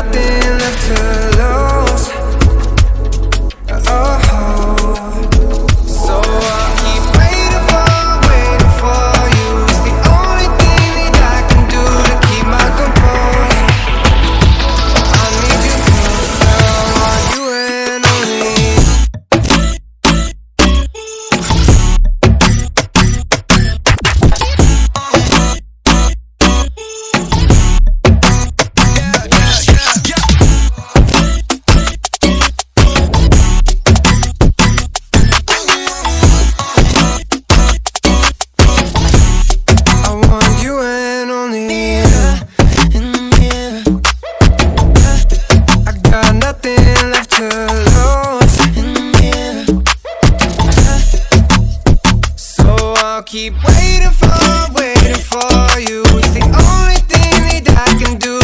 nothing left to lose. Oh, so I'll keep waiting for you. It's the only thing that I can do to keep my composure. I need you closer, I want you and only you. I want you and only you. I got nothing left to lose. So I'll keep waiting for you. It's the only thing that I can do